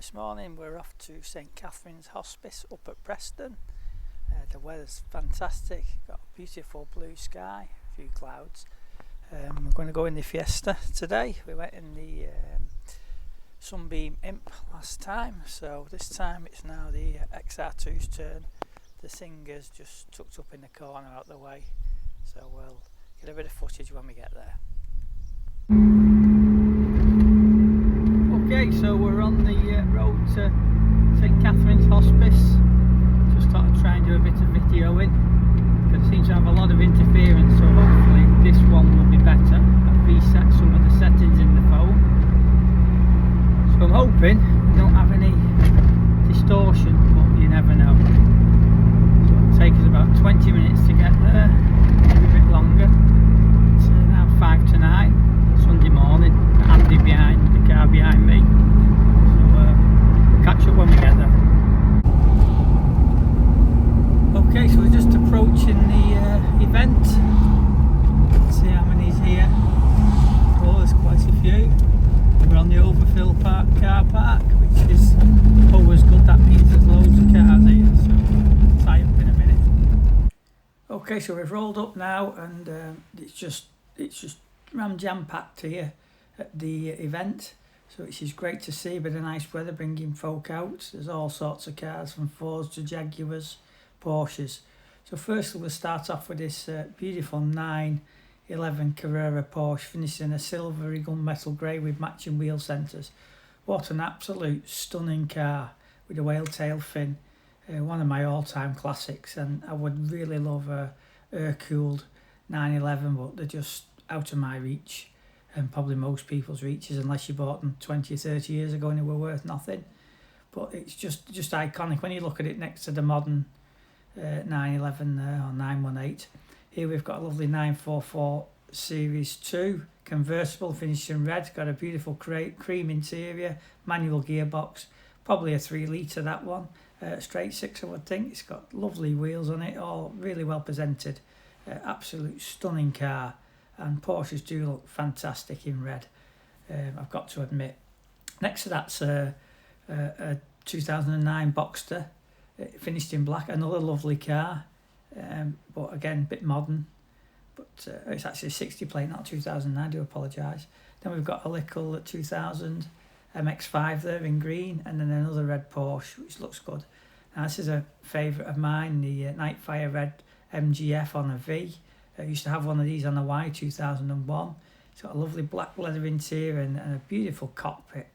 This morning we're off to St Catherine's Hospice up at Preston. The weather's fantastic, got a beautiful blue sky, a few clouds. We're going to go in the Fiesta today. We went in the Sunbeam Imp last time, so this time it's now the XR2's turn. The Singer's just tucked up in the corner out the way, so we'll get a bit of footage when we get there. Okay, so we're on the road to St Catherine's Hospice. Just thought I'd try and do a bit of videoing because it seems to have a lot of interference, so hopefully this one will be better. I've reset some of the settings in the phone, so I'm hoping we don't have any distortion, but you never know. So it'll take us about 20 minutes to get there, maybe a bit longer. It's now 5 to 9, Sunday morning. Andy behind the car behind me, so we'll catch up when we get there. Okay, so we're just approaching the event. Let's see how many's here. Oh, there's quite a few. We're on the overfill car park, which is always good. That means there's loads of cars here, so we'll tie up in a minute. Okay, so we've rolled up now, and it's just jam packed here at the event, so which is great to see. But a nice weather bringing folk out. There's all sorts of cars from Fords to Jaguars, Porsches. So first we'll start off with this beautiful 911 Carrera Porsche, finished in a silvery gunmetal grey with matching wheel centres. What an absolute stunning car with a whale tail fin. One of my all-time classics, and I would really love a air-cooled 911, but they're just out of my reach, and probably most people's reaches, unless you bought them 20 or 30 years ago and they were worth nothing. But it's just iconic when you look at it next to the modern 911 or 918. Here we've got a lovely 944 Series 2 convertible, finished in red, got a beautiful cream interior, manual gearbox, probably a 3 litre that one, straight six I would think. It's got lovely wheels on it, all really well presented, absolute stunning car. And Porsches do look fantastic in red, I've got to admit. Next to that's a 2009 Boxster, finished in black, another lovely car, but again a bit modern, but it's actually a 60 plate, not 2009, I do apologise. Then we've got a little 2000 MX-5 there in green, and then another red Porsche which looks good. Now this is a favourite of mine, the Nightfire Red MGF on a V. I used to have one of these on a Y 2001. It's got a lovely black leather interior and a beautiful cockpit.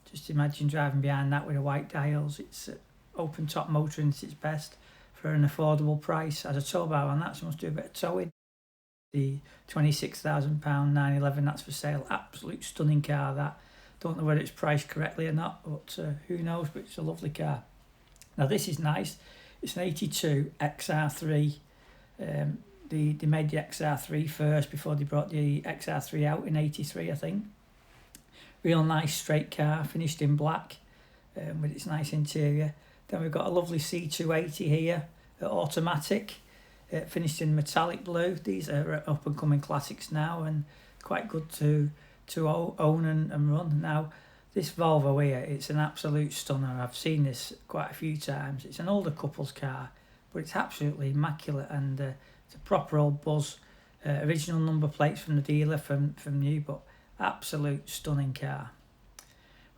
Just imagine driving behind that with the white dials. It's open top motoring at its best for an affordable price. Has a tow bar on that, so must do a bit of towing. The £26,000 911, that's for sale. Absolute stunning car that. Don't know whether it's priced correctly or not, but who knows, but it's a lovely car. Now this is nice. It's an 82 XR3. They made the XR3 first before they brought the XR3 out in 83, I think. Real nice straight car, finished in black, with its nice interior. Then we've got a lovely C280 here, automatic, finished in metallic blue. These are up and coming classics now, and quite good to own and run. Now this Volvo here, it's an absolute stunner. I've seen this quite a few times. It's an older couple's car, but it's absolutely immaculate, and it's a proper old buzz. Original number plates from the dealer from new, but absolute stunning car.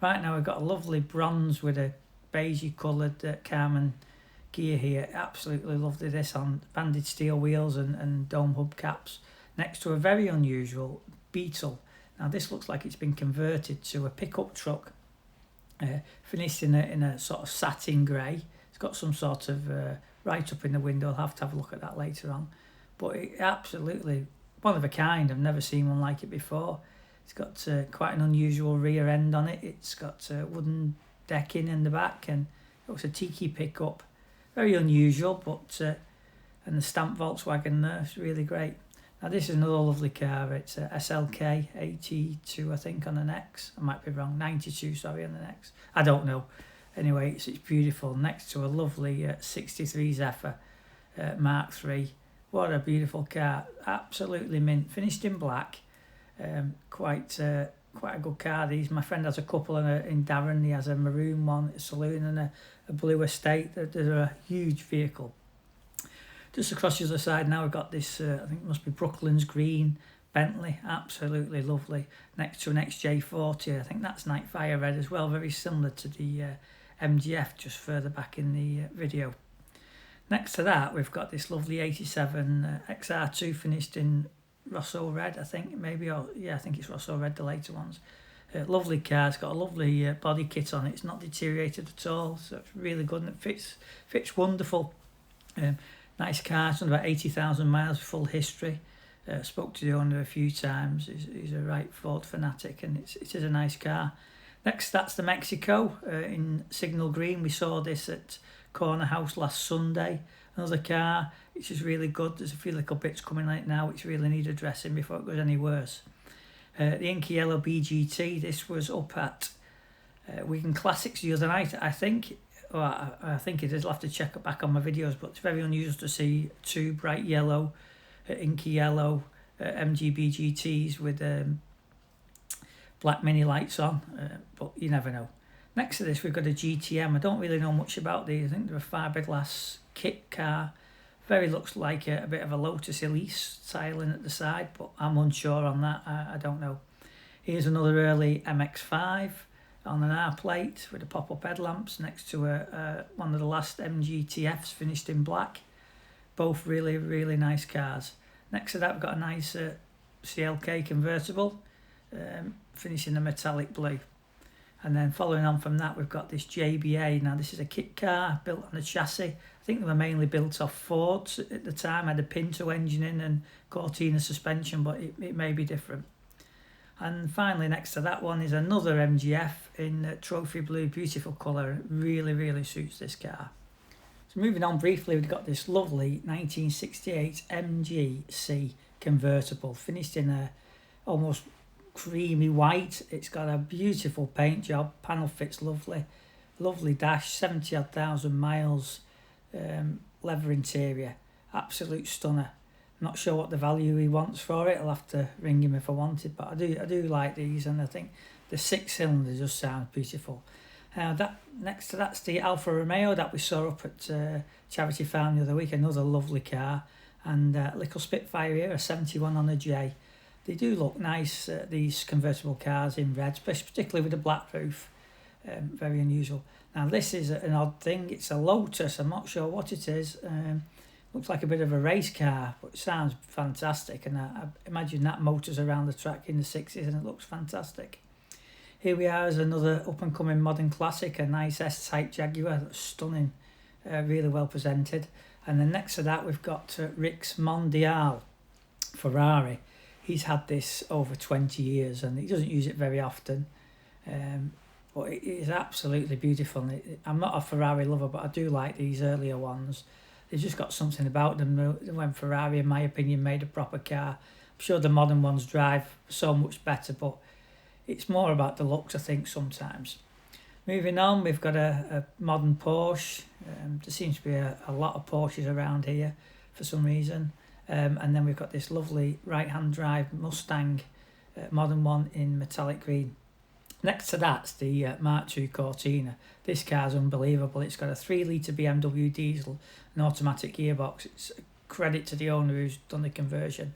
Right, now we've got a lovely bronze with a beigey coloured Carmen gear here. Absolutely lovely this on banded steel wheels and dome hubcaps, next to a very unusual Beetle. Now this looks like it's been converted to a pickup truck, finished in a sort of satin grey. It's got some sort of right up in the window. I'll have to have a look at that later on. But it absolutely one of a kind. I've never seen one like it before. It's got quite an unusual rear end on it. It's got wooden decking in the back, and it looks a tiki pickup. Very unusual, but and the stamped Volkswagen there, it's really great. Now this is another lovely car. It's a SLK 82, I think, on an X. I might be wrong. 92, sorry, on an X. I don't know. Anyway, it's beautiful, next to a lovely 63 Zephyr Mark III. What a beautiful car, absolutely mint, finished in black, quite quite a good car. These, my friend has a couple in Darren. He has a maroon one, a saloon, and a blue estate. They're a huge vehicle. Just across the other side now, we've got this, I think it must be Brooklands Green Bentley, absolutely lovely, next to an XJ40. I think that's Night Fire Red as well, very similar to the MGF just further back in the video. Next to that, we've got this lovely 87 XR2 finished in Rosso Red, I think, maybe, or yeah, I think it's Rosso Red, the later ones. Lovely car, it's got a lovely body kit on it, it's not deteriorated at all, so it's really good and it fits wonderful. Nice car, it's done about 80,000 miles, full history. Spoke to the owner a few times. He's a right Ford fanatic, and it is a nice car. Next, that's the Mexico in Signal Green. We saw this at Corner House last Sunday. Another car, which is really good. There's a few little bits coming on it now which really need addressing before it goes any worse. The Inky Yellow BGT, this was up at Wigan Classics the other night, I think. Well, I think it is. I'll have to check it back on my videos, but it's very unusual to see two bright yellow, inky yellow MGBGTs with black mini lights on, but you never know. Next to this, we've got a GTM. I don't really know much about these. I think they're a fiberglass kit car. Very looks like a bit of a Lotus Elise styling at the side, but I'm unsure on that. I don't know. Here's another early MX-5 on an R plate with the pop-up headlamps next to one of the last MGTFs finished in black. Both really, really nice cars. Next to that, we've got a nice CLK convertible, finished in a metallic blue. And then following on from that, we've got this JBA. Now, this is a kit car built on a chassis. I think they were mainly built off Fords at the time. Had a Pinto engine in and Cortina suspension, but it may be different. And finally, next to that one is another MGF in trophy blue, beautiful colour. Really, really suits this car. So moving on briefly, we've got this lovely 1968 MGC convertible, finished in a almost creamy white. It's got a beautiful paint job, panel fits lovely, lovely dash, 70,000 odd miles, leather interior, absolute stunner. Not sure what the value he wants for it. I'll have to ring him if I want it, but I do like these, and I think the 6 cylinder just sounds beautiful. That next to that's the Alfa Romeo that we saw up at Charity Farm the other week. Another lovely car, and a little Spitfire here, a 71 on a J. They do look nice, these convertible cars in red, particularly with the black roof. Very unusual. Now this is an odd thing. It's a Lotus. I'm not sure what it is. Looks like a bit of a race car, but it sounds fantastic. And I imagine that motor's around the track in the 60s, and it looks fantastic. Here we are as another up-and-coming modern classic, a nice S-Type Jaguar. That's stunning, really well presented. And then next to that, we've got Rick's Mondial Ferrari. He's had this over 20 years, and he doesn't use it very often. But it is absolutely beautiful. And I'm not a Ferrari lover, but I do like these earlier ones. They've just got something about them. When Ferrari, in my opinion, made a proper car. I'm sure the modern ones drive so much better, but it's more about the looks, I think, sometimes. Moving on, we've got a modern Porsche. There seems to be a lot of Porsches around here for some reason. And then we've got this lovely right-hand drive Mustang, modern one in metallic green. Next to that's the Mark II Cortina. This car's unbelievable. It's got a 3-litre BMW diesel, an automatic gearbox. It's a credit to the owner who's done the conversion.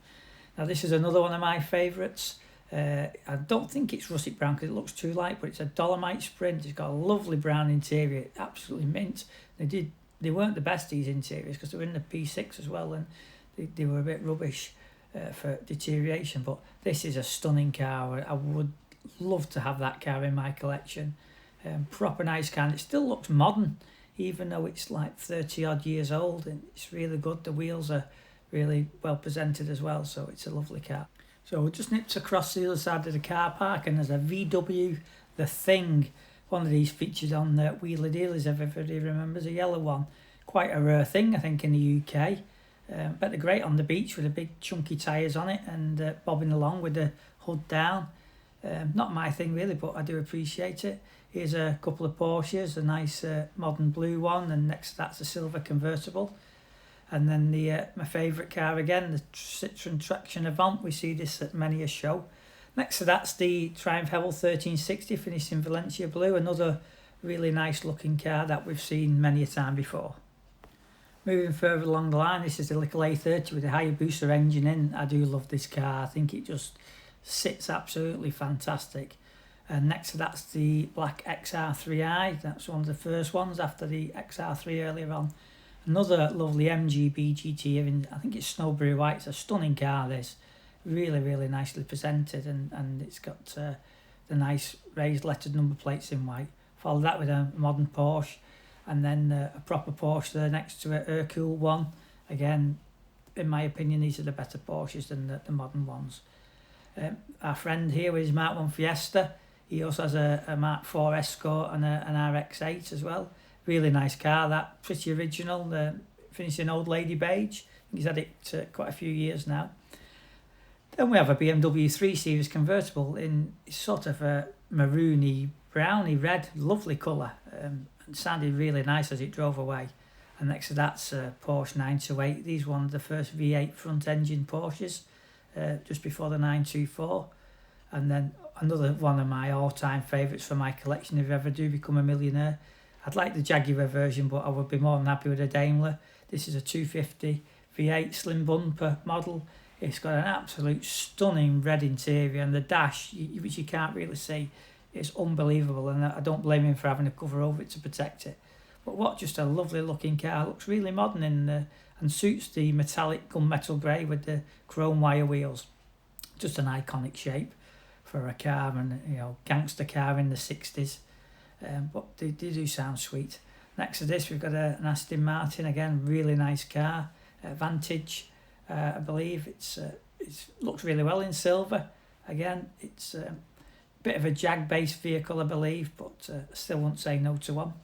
Now this is another one of my favourites. I don't think it's russet brown because it looks too light, but it's a Dolomite Sprint. It's got a lovely brown interior, absolutely mint. They weren't the best, these interiors, because they were in the P6 as well, and they were a bit rubbish for deterioration. But this is a stunning car. I would love to have that car in my collection. Proper nice car, and it still looks modern, even though it's like 30 odd years old, and it's really good. The wheels are really well presented as well, so it's a lovely car. So we just nipped across the other side of the car park, and there's a VW The Thing. One of these featured on Wheeler Dealers, if everybody remembers, a yellow one. Quite a rare thing, I think, in the UK. But they're great on the beach with the big chunky tyres on it and bobbing along with the hood down. Not my thing really, but I do appreciate it. Here's a couple of Porsches, a nice modern blue one, and next to that's a silver convertible. And then my favourite car again, the Citroen Traction Avant. We see this at many a show. Next to that's the Triumph Hebel 1360, finished in Valencia blue, another really nice looking car that we've seen many a time before. Moving further along the line, this is the little A30 with the Hayabusa engine in. I do love this car. I think it just sits absolutely fantastic. And next to that's the black XR3i. That's one of the first ones after the XR3 earlier on. Another lovely MGB GT. I think it's Snowberry White. It's a stunning car, this. Really, really nicely presented. And it's got the nice raised lettered number plates in white. Follow that with a modern Porsche. And then a proper Porsche there next to it, Hercule one. Again, in my opinion, these are the better Porsches than the modern ones. Our friend here with his Mark 1 Fiesta, he also has a Mark 4 Escort and an RX-8 as well. Really nice car, that, pretty original, finished in Old Lady beige. He's had it quite a few years now. Then we have a BMW 3 Series convertible in sort of a maroony, browny red, lovely colour. It sounded really nice as it drove away. And next to that's Porsche 928. These one of the first V8 front engine Porsches, just before the 924. And then another one of my all-time favourites for my collection if I ever do become a millionaire. I'd like the Jaguar version, but I would be more than happy with a Daimler. This is a 250 V8 slim bumper model. It's got an absolute stunning red interior, and the dash, which you can't really see, it's unbelievable, and I don't blame him for having a cover over it to protect it. But what just a lovely looking car. Looks really modern and suits the metallic gunmetal grey with the chrome wire wheels. Just an iconic shape for a car, and gangster car in the 60s. But they do sound sweet. Next to this we've got an Aston Martin, again really nice car, Vantage, I believe. It looks really well in silver. Again, it's bit of a Jag-based vehicle, I believe, but still won't say no to one.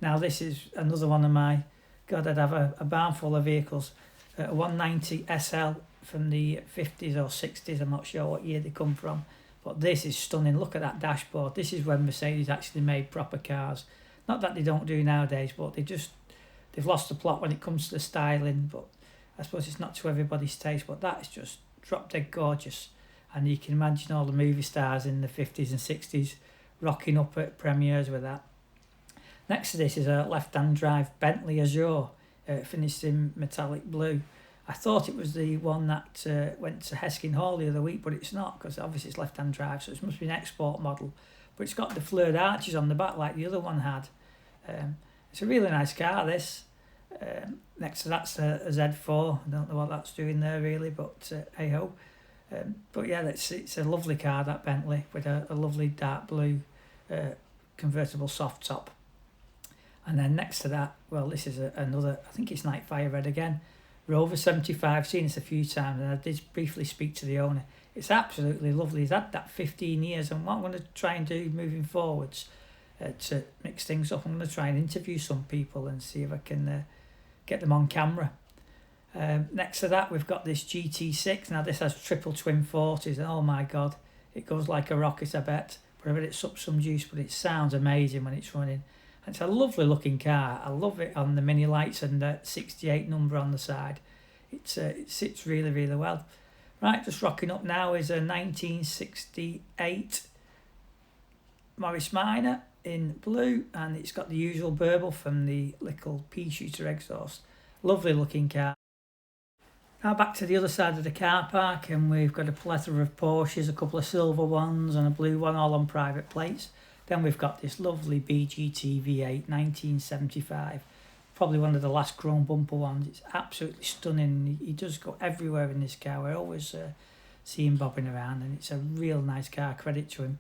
Now this is another one of my, God, I'd have a barn full of vehicles. A 190 SL from the 50s or 60s, I'm not sure what year they come from, but this is stunning. Look at that dashboard. This is when Mercedes actually made proper cars. Not that they don't do nowadays, but they've lost the plot when it comes to the styling, but I suppose it's not to everybody's taste, but that is just drop dead gorgeous. And you can imagine all the movie stars in the 50s and 60s rocking up at premieres with that. Next to this is a left-hand drive Bentley Azure, finished in metallic blue. I thought it was the one that went to Heskin Hall the other week, but it's not, because obviously it's left-hand drive, so it must be an export model. But it's got the flured arches on the back like the other one had. It's a really nice car, this. Next to that's a Z4. I don't know what that's doing there really, but hey-ho. But yeah, it's a lovely car, that Bentley, with a lovely dark blue convertible soft top. And then next to that, well, this is another, I think it's Night Fire Red again, Rover 75. Seen this a few times, and I did briefly speak to the owner. It's absolutely lovely. He's had that 15 years, and what I'm going to try and do moving forwards to mix things up, I'm going to try and interview some people and see if I can get them on camera. Next to that, we've got this GT6. Now this has triple twin 40s, and oh my god, it goes like a rocket, I bet. But I bet it sups some juice, but it sounds amazing when it's running. And it's a lovely looking car. I love it on the mini lights and the 68 number on the side. It sits really, really well. Right, just rocking up now is a 1968 Morris Minor in blue, and it's got the usual burble from the little pea shooter exhaust. Lovely looking car. Now back to the other side of the car park, and we've got a plethora of Porsches, a couple of silver ones and a blue one, all on private plates. Then we've got this lovely BGT V8 1975, probably one of the last chrome bumper ones. It's absolutely stunning. He does go everywhere in this car. I always see him bobbing around, and it's a real nice car, credit to him.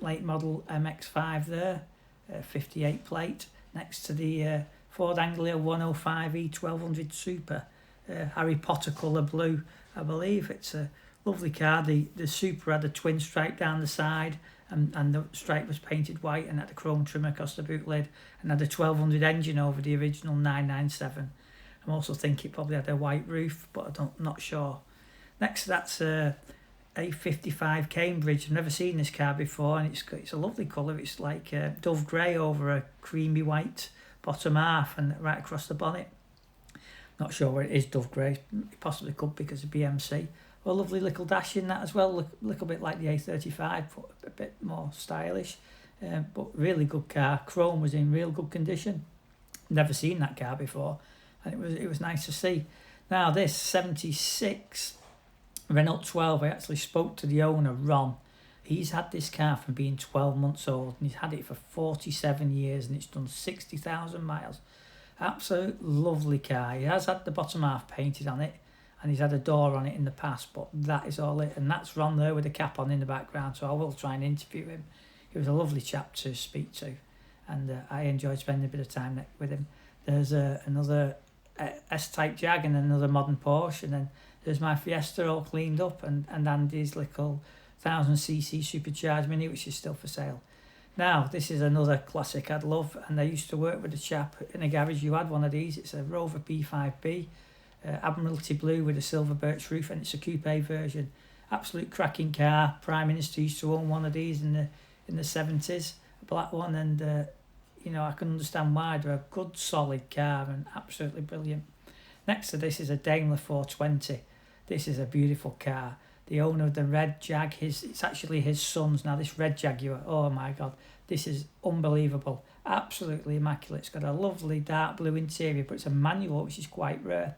Late model MX-5 there, 58 plate, next to the Ford Anglia 105e 1200 Super, Harry Potter colour blue, I believe. It's a lovely car. The Super had a twin stripe down the side, and the stripe was painted white and had a chrome trim across the boot lid, and had a 1200 engine over the original 997. I also think it probably had a white roof, but I'm not sure. Next, that's a 55 Cambridge. I've never seen this car before, and it's a lovely colour. It's like dove grey over a creamy white bottom half and right across the bonnet. Not sure where it is dove grey. It possibly could be because of BMC. a lovely little dash in that as well, a little bit like the A35, but a bit more stylish. But really good car. Chrome was in real good condition. Never seen that car before, and it was nice to see. Now this 76 Renault 12, I actually spoke to the owner, Ron. He's had this car from being 12 months old, and he's had it for 47 years, and it's done 60,000 miles. Absolute lovely car. He has had the bottom half painted on it, and he's had a door on it in the past, but that is all it. And that's Ron there with the cap on in the background, so I will try and interview him. He was a lovely chap to speak to, and I enjoyed spending a bit of time with him. There's another S-Type Jag and another modern Porsche, and then there's my Fiesta all cleaned up, and Andy's little 1000cc supercharged Mini, which is still for sale. Now, this is another classic I'd love, and I used to work with a chap in a garage who had one of these. It's a Rover P5B, Admiralty Blue with a silver birch roof, and it's a coupe version. Absolute cracking car. Prime Minister used to own one of these in the 70s, a black one, and I can understand why. They're a good, solid car and absolutely brilliant. Next to this is a Daimler 420. This is a beautiful car. The owner of the red Jag, it's actually his son's now, this red Jaguar. Oh my God, this is unbelievable. Absolutely immaculate. It's got a lovely dark blue interior, but it's a manual, which is quite rare.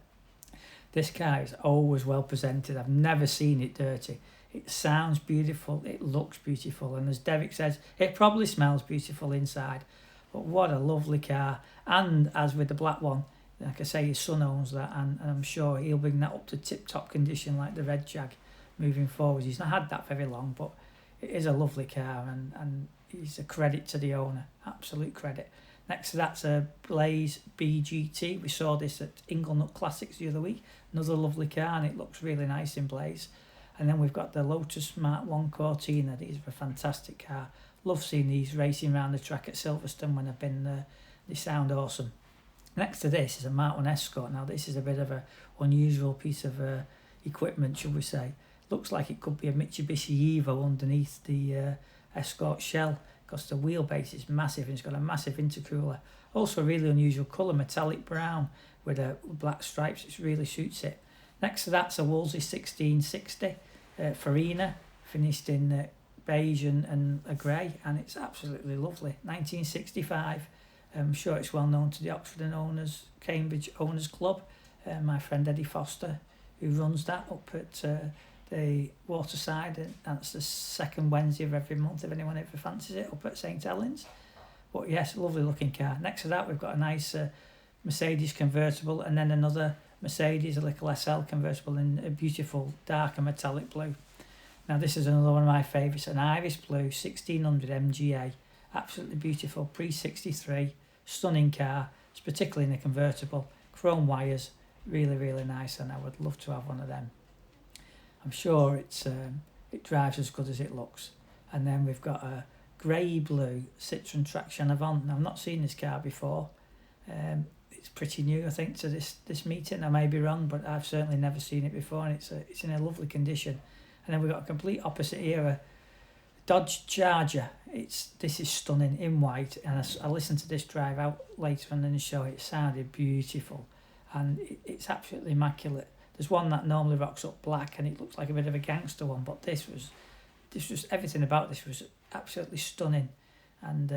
This car is always well presented. I've never seen it dirty. It sounds beautiful. It looks beautiful. And as Derek says, it probably smells beautiful inside. But what a lovely car. And as with the black one, like I say, his son owns that, and I'm sure he'll bring that up to tip-top condition like the red Jag moving forward. He's not had that very long, but it is a lovely car, and he's a credit to the owner. Absolute credit. Next to that's a Blaze BGT. We saw this at Inglenut Classics the other week. Another lovely car, and it looks really nice in Blaze. And then we've got the Lotus Mark 1 Cortina. These are a fantastic car. Love seeing these racing around the track at Silverstone when I've been there. They sound awesome. Next to this is a Mark 1 Escort. Now this is a bit of an unusual piece of equipment, shall we say. Looks like it could be a Mitsubishi Evo underneath the Escort shell, because the wheelbase is massive and it's got a massive intercooler. Also a really unusual colour, metallic brown with black stripes. It really suits it. Next to that's a Wolseley 1660 Farina, finished in beige and a grey, and it's absolutely lovely. 1965. I'm sure it's well known to the Oxford and Cambridge Owners Club. My friend Eddie Foster, who runs that up at the Waterside, and that's the second Wednesday of every month if anyone ever fancies it, up at St Helens. But yes, lovely looking car. Next to that we've got a nice Mercedes convertible, and then another Mercedes, a little SL convertible in a beautiful dark and metallic blue. Now this is another one of my favourites, an Iris Blue 1600 MGA. Absolutely beautiful, pre-63, stunning car. It's particularly in a convertible. Chrome wires, really, really nice, and I would love to have one of them. I'm sure it drives as good as it looks. And then we've got a grey blue Citroen Traction Avant. Now, I've not seen this car before. It's pretty new, I think, to this meeting. I may be wrong, but I've certainly never seen it before, and it's in a lovely condition. And then we've got a complete opposite era Dodge Charger. This is stunning in white, and I listened to this drive out later on in the show. It sounded beautiful, and it's absolutely immaculate. There's one that normally rocks up black, and it looks like a bit of a gangster one, but this was everything about this was absolutely stunning, and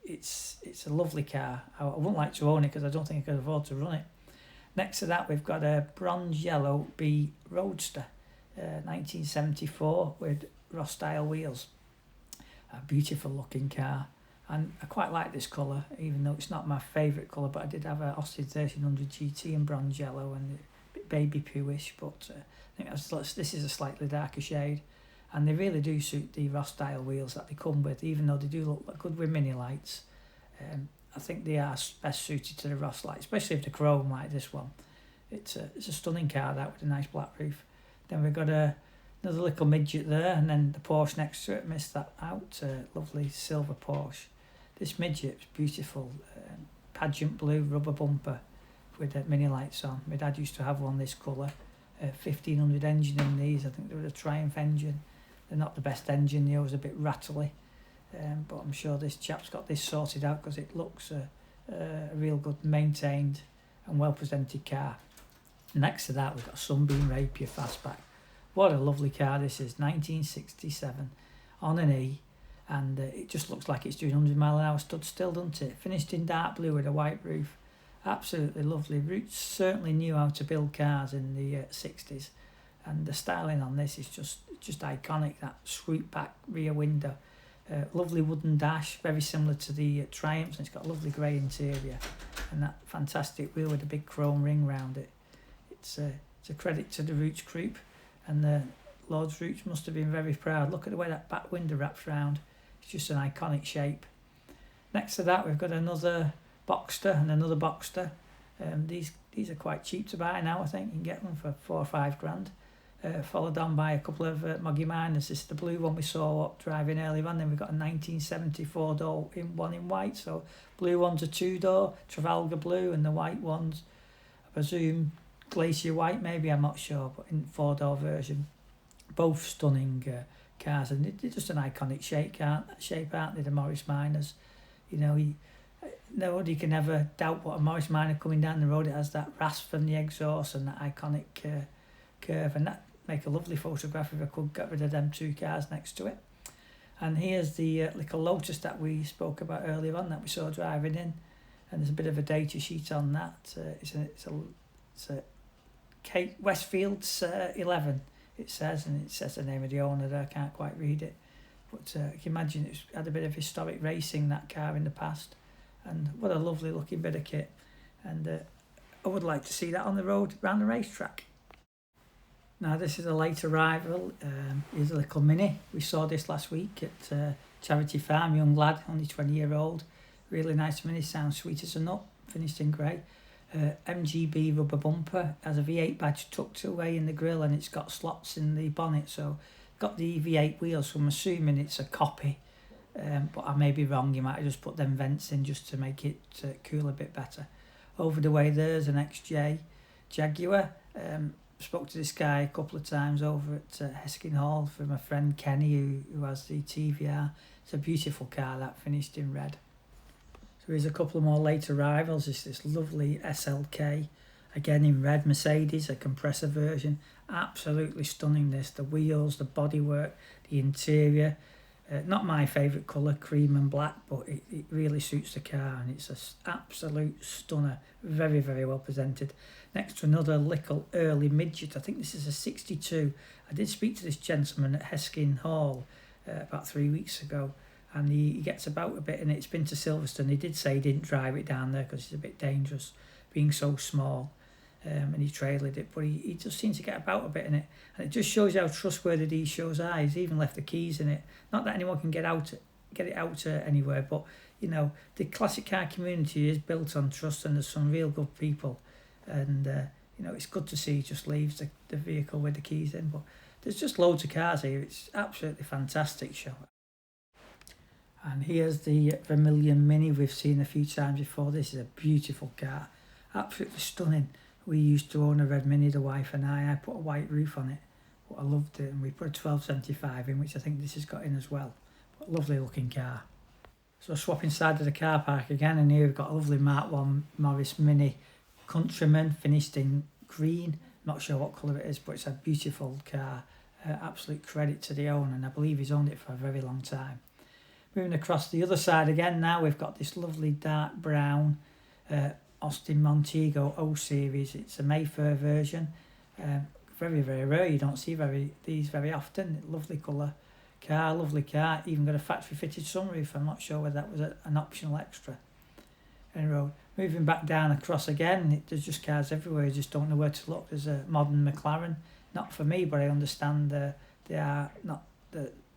it's a lovely car. I wouldn't like to own it because I don't think I could afford to run it. Next to that, we've got a bronze yellow B Roadster, 1974 with Ross style wheels. A beautiful looking car, and I quite like this colour, even though it's not my favourite colour, but I did have a Austin 1300 GT in bronze yellow and a bit baby pooish, but I think this is a slightly darker shade, and they really do suit the Ross style wheels that they come with, even though they do look good with mini lights. I think they are best suited to the Ross light, especially if they're chrome like this one. It's a stunning car, that, with a nice black roof. Then we've got another little midget there, and then the Porsche next to it, missed that out, lovely silver Porsche. This midget's beautiful, pageant blue rubber bumper with mini lights on. My dad used to have one this colour, 1500 engine in these. I think they were a Triumph engine. They're not the best engine, they're always a bit rattly, but I'm sure this chap's got this sorted out because it looks a real good maintained and well presented car. Next to that we've got a Sunbeam Rapier Fastback. What a lovely car this is, 1967 on an E, and it just looks like it's doing 100 mile an hour stood still, doesn't it? Finished in dark blue with a white roof. Absolutely lovely. Roots certainly knew how to build cars in the 60s, and the styling on this is just iconic. That swoop back rear window, lovely wooden dash, very similar to the Triumphs, and it's got a lovely grey interior, and that fantastic wheel with a big chrome ring round it. It's a credit to the Roots group, and the Lord's Roots must have been very proud. Look at the way that back window wraps round. It's just an iconic shape. Next to that, we've got another Boxster and another Boxster. These are quite cheap to buy now, I think. You can get them for £4 or £5. Followed on by a couple of Moggy Minors. This is the blue one we saw driving earlier on. Then we've got a 1974 door one in white. So blue one's a 2-door, Trafalgar blue, and the white one's, I presume, Glacier white, maybe, I'm not sure, but in 4-door version. Both stunning cars, and they're just an iconic shape, aren't they, the Morris Minors? You know, nobody can ever doubt what a Morris Minor coming down the road. It has that rasp from the exhaust and that iconic curve, and that make a lovely photograph if I could get rid of them two cars next to it. And here's the little Lotus that we spoke about earlier on that we saw driving in, and there's a bit of a data sheet on that. It's a Kate Westfield's 11, it says, and it says the name of the owner there. I can't quite read it, but you can imagine it's had a bit of historic racing, that car, in the past, and what a lovely looking bit of kit, and I would like to see that on the road around the racetrack. Now this is a late arrival. Here's a little Mini. We saw this last week at Charity Farm. Young lad, only 20-year-old. Really nice Mini, sounds sweet as a nut, finished in grey. MGB rubber bumper, has a V8 badge tucked away in the grille, and it's got slots in the bonnet, so got the V8 wheels, so I'm assuming it's a copy, but I may be wrong. You might have just put them vents in just to make it cool a bit better. Over the way there's an XJ Jaguar. Spoke to this guy a couple of times over at Heskin Hall from a friend Kenny who has the TVR. It's a beautiful car, that, finished in red. So here's a couple of more late arrivals. It's this lovely SLK, again in red, Mercedes, a compressor version. Absolutely stunning this. The wheels, the bodywork, the interior. Not my favourite colour, cream and black, but it really suits the car, and it's an absolute stunner. Very, very well presented. Next to another little early midget. I think this is a 62. I did speak to this gentleman at Heskin Hall about 3 weeks ago, and he gets about a bit in it. It's been to Silverstone. He did say he didn't drive it down there because it's a bit dangerous being so small, and he trailered it, but he just seems to get about a bit in it, and it just shows you how trustworthy these shows are. He's even left the keys in it. Not that anyone can get it out anywhere, but you know, the classic car community is built on trust, and there's some real good people, and you know, it's good to see he just leaves the vehicle with the keys in. But there's just loads of cars here. It's absolutely fantastic show. And here's the Vermilion Mini we've seen a few times before. This is a beautiful car, absolutely stunning. We used to own a red Mini, the wife and I put a white roof on it, but I loved it, and we put a 1275 in, which I think this has got in as well. But lovely looking car. So swapping side of the car park again, and here we've got a lovely Mark 1 Morris Mini Countryman, finished in green. Not sure what colour it is, but it's a beautiful car. Absolute credit to the owner, and I believe he's owned it for a very long time. Moving across the other side again, now we've got this lovely dark brown Austin Montego O Series. It's a Mayfair version. Very, very rare. You don't see these very often. Lovely colour car, lovely car. Even got a factory fitted sunroof. I'm not sure whether that was an optional extra. Anyway, moving back down across again, there's just cars everywhere. You just don't know where to look. There's a modern McLaren. Not for me, but I understand they are not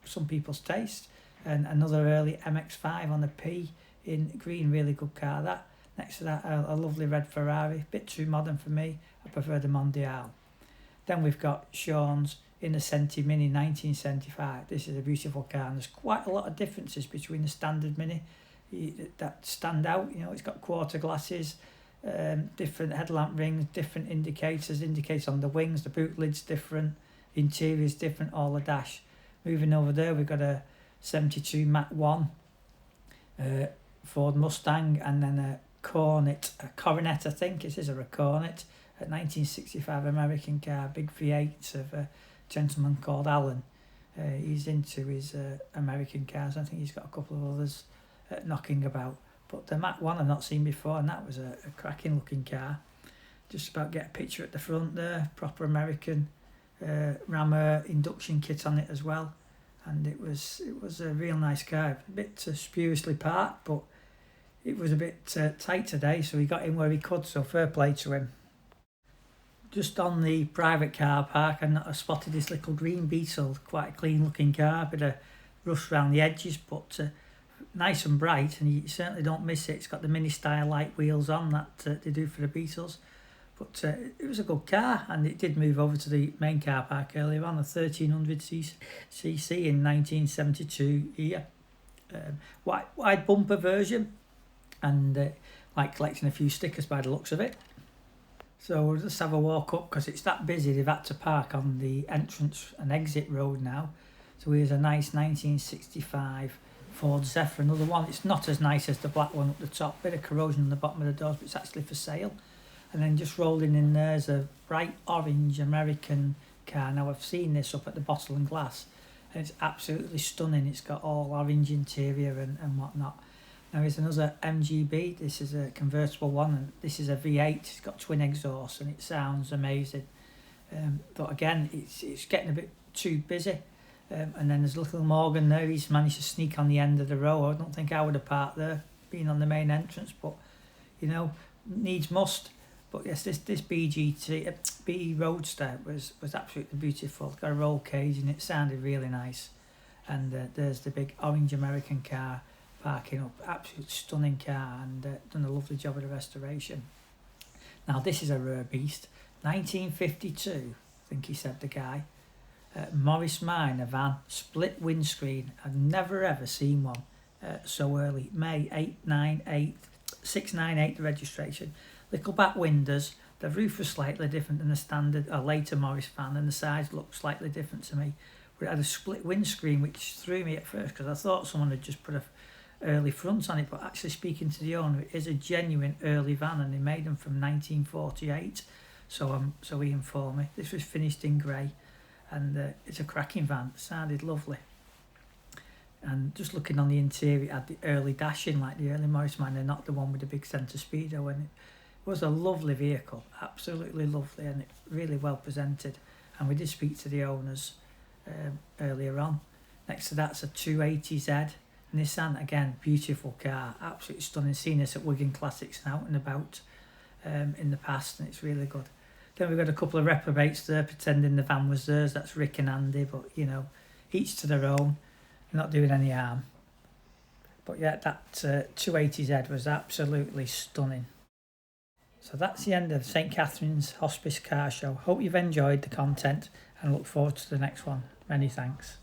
some people's taste. And another early MX-5 on the P in green, really good car that. Next to that, a lovely red Ferrari, bit too modern for me. I prefer the Mondial. Then we've got Sean's Innocenti Mini 1975. This is a beautiful car, and there's quite a lot of differences between the standard Mini that stand out. You know, it's got quarter glasses, different headlamp rings, different indicators on the wings, the boot lid's different, the interior's different, all the dash. Moving over there, we've got a 72 Mach 1 Ford Mustang, and then a Coronet I think it is, or a Coronet, a 1965 American car, big V8 of gentleman called Alan. He's into his American cars. I think he's got a couple of others knocking about. But the Mach 1 I've not seen before, and that was a cracking looking car. Just about get a picture at the front there, proper American rammer induction kit on it as well. And it was a real nice car. A bit spuriously parked, but it was a bit tight today, so he got in where he could, so fair play to him. Just on the private car park, I spotted this little green Beetle, quite a clean looking car, bit of rust around the edges, but nice and bright, and you certainly don't miss it. It's got the mini style light wheels on that they do for the Beetles. But it was a good car, and it did move over to the main car park earlier on, a 1300cc in 1972 here. Wide bumper version, and like collecting a few stickers by the looks of it. So we'll just have a walk up, because it's that busy they've had to park on the entrance and exit road now. So here's a nice 1965 Ford Zephyr, another one. It's not as nice as the black one up the top, bit of corrosion on the bottom of the doors, but it's actually for sale. And then just rolling in there's a bright orange American car. Now I've seen this up at the Bottle and Glass, and it's absolutely stunning. It's got all orange interior and whatnot. Now here's another MGB. This is a convertible one, and this is a V8. It's got twin exhausts, and it sounds amazing. But again, it's getting a bit too busy. And then there's little Morgan there. He's managed to sneak on the end of the row. I don't think I would have parked there, being on the main entrance, but you know, needs must. But yes, this B Roadster was absolutely beautiful. It's got a roll cage, and it sounded really nice. And there's the big orange American car parking up. Absolutely stunning car, and done a lovely job of the restoration. Now this is a rare beast. 1952, I think he said, the guy. Morris Minor van, split windscreen. I've never ever seen one so early. May 698 the registration. Little back windows. The roof was slightly different than the standard later Morris van, and the size looked slightly different to me. But it had a split windscreen, which threw me at first, because I thought someone had just put a early front on it. But actually, speaking to the owner, it is a genuine early van, and they made them from 1948. So he informed me. This was finished in grey, and it's a cracking van. It sounded lovely. And just looking on the interior, it had the early dashing like the early Morris Minor, not the one with the big centre speedo in it. It was a lovely vehicle, absolutely lovely, and it really well presented. And we did speak to the owners earlier on. Next to that's a 280Z Nissan, again, beautiful car, absolutely stunning. Seen this at Wigan Classics and out and about in the past, and it's really good. Then we've got a couple of reprobates there pretending the van was theirs. That's Rick and Andy, but you know, each to their own, not doing any harm. But yeah, that 280Z was absolutely stunning. So that's the end of St Catherine's Hospice Car Show. Hope you've enjoyed the content, and look forward to the next one. Many thanks.